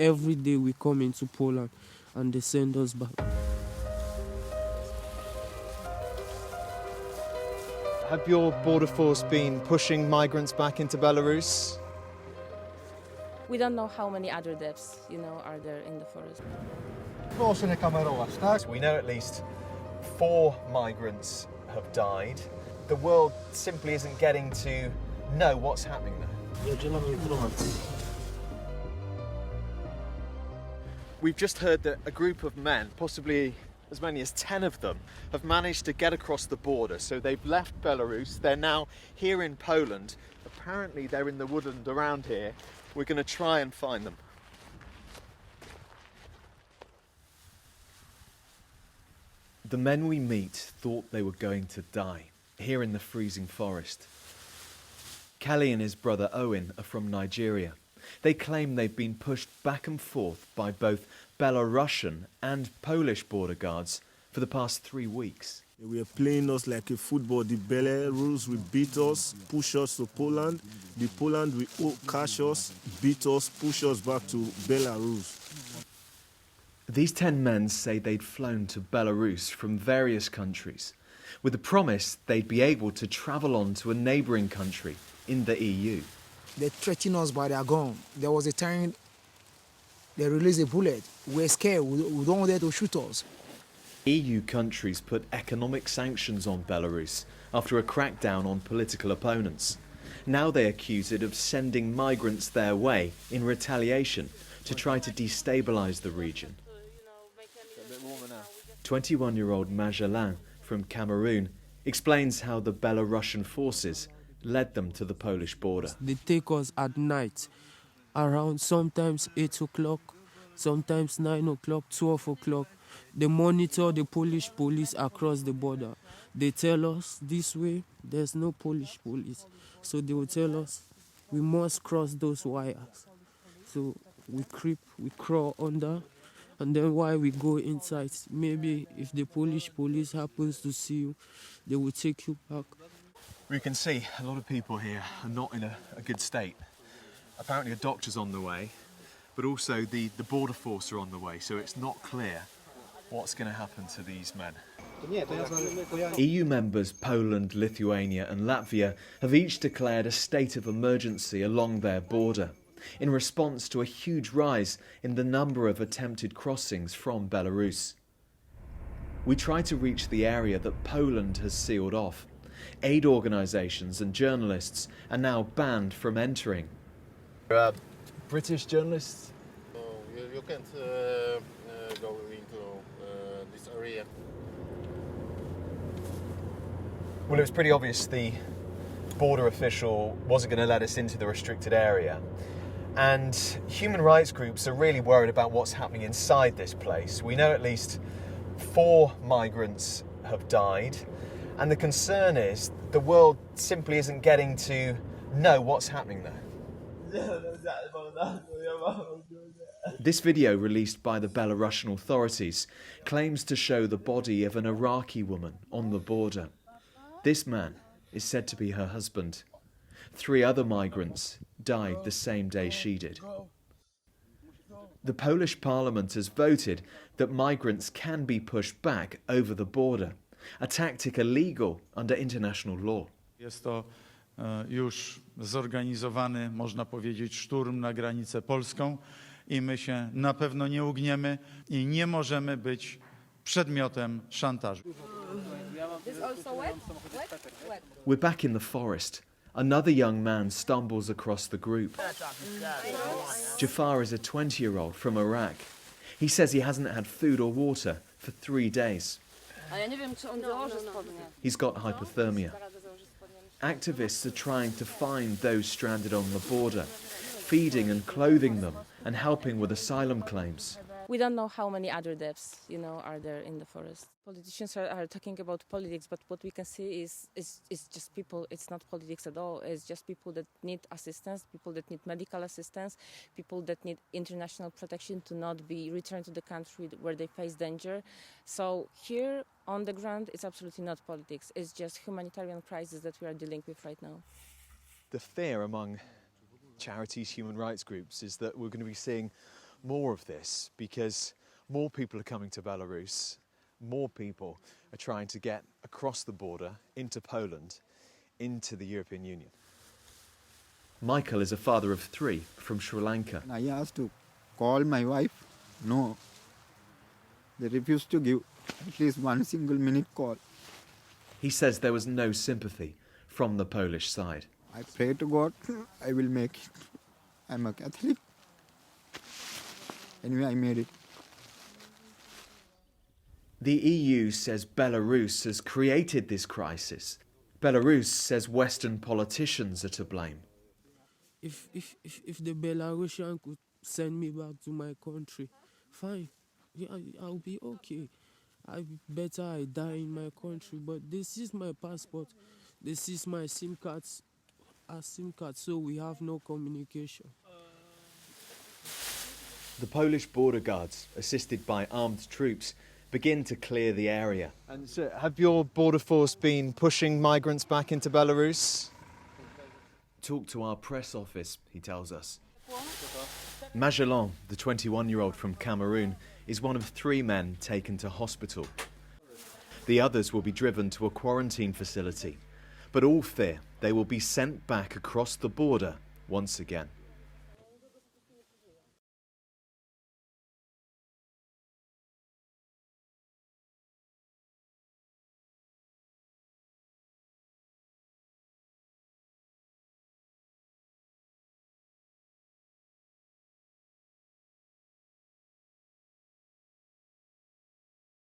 Every day we come into Poland and they send us back. Have your border force been pushing migrants back into Belarus? We don't know how many other deaths, are there in the forest. We know at least 4 migrants have died. The world simply isn't getting to know what's happening there. We've just heard that a group of men, possibly as many as 10 of them, have managed to get across the border. So they've left Belarus, they're now here in Poland. Apparently they're in the woodland around here. We're going to try and find them. The men we meet thought they were going to die, here in the freezing forest. Kelly and his brother Owen are from Nigeria. They claim they've been pushed back and forth by both Belarusian and Polish border guards for the past 3 weeks. We are playing us like a football. The Belarus will beat us, push us to Poland. The Poland will catch us, beat us, push us back to Belarus. These 10 men say they'd flown to Belarus from various countries with the promise they'd be able to travel on to a neighbouring country in the EU. They threatened us by their gun. There was a time they released a bullet. We're scared. We don't want them to shoot us. EU countries put economic sanctions on Belarus after a crackdown on political opponents. Now they accuse it of sending migrants their way in retaliation to try to destabilise the region. 21-year-old Magellan from Cameroon explains how the Belarusian forces led them to the Polish border. They take us at night, around sometimes 8 o'clock, sometimes 9 o'clock, 12 o'clock. They monitor the Polish police across the border. They tell us this way, there's no Polish police. So they will tell us we must cross those wires. So we creep, we crawl under, and then while we go inside, maybe if the Polish police happens to see you, they will take you back. We can see a lot of people here are not in a good state. Apparently a doctor's on the way, but also the border force are on the way, so it's not clear what's going to happen to these men. EU members Poland, Lithuania and Latvia have each declared a state of emergency along their border in response to a huge rise in the number of attempted crossings from Belarus. We try to reach the area that Poland has sealed off. Aid organisations and journalists are now banned from entering. British journalists? You can't go into this area. Well, it was pretty obvious the border official wasn't going to let us into the restricted area. And human rights groups are really worried about what's happening inside this place. We know at least 4 migrants have died. And the concern is the world simply isn't getting to know what's happening there. This video, released by the Belarusian authorities, claims to show the body of an Iraqi woman on the border. This man is said to be her husband. 3 other migrants died the same day she did. The Polish parliament has voted that migrants can be pushed back over the border, a tactic illegal under international law. Jest to już zorganizowany, można powiedzieć, szturm na granicę polską i my się na pewno nie ugniemy i nie możemy być przedmiotem szantażu. We're back in the forest. Another young man stumbles across the group. Jafar is a 20-year-old from Iraq. He says he hasn't had food or water for 3 days. He's got hypothermia. Activists are trying to find those stranded on the border, feeding and clothing them and helping with asylum claims. We don't know how many other deaths, are there in the forest. Politicians are talking about politics, but what we can see is just people. It's not politics at all. It's just people that need assistance, people that need medical assistance, people that need international protection to not be returned to the country where they face danger. So here on the ground, it's absolutely not politics. It's just humanitarian crisis that we are dealing with right now. The fear among charities, human rights groups, is that we're going to be seeing more of this because more people are coming to Belarus, more people are trying to get across the border into Poland, into the European Union. Michael is a father of 3 from Sri Lanka. I asked to call my wife. No. They refused to give at least one single minute call. He says there was no sympathy from the Polish side. I pray to God I will make it. I'm a Catholic. Anyway, I made it. The EU says Belarus has created this crisis. Belarus says Western politicians are to blame. If the Belarusian could send me back to my country, fine. Yeah, I'll be okay. Better I die in my country, but this is my passport. This is my SIM card, so we have no communication. The Polish border guards, assisted by armed troops, begin to clear the area. And so have your border force been pushing migrants back into Belarus? Talk to our press office, he tells us. Magellan, the 21-year-old from Cameroon, is one of 3 men taken to hospital. The others will be driven to a quarantine facility, but all fear they will be sent back across the border once again.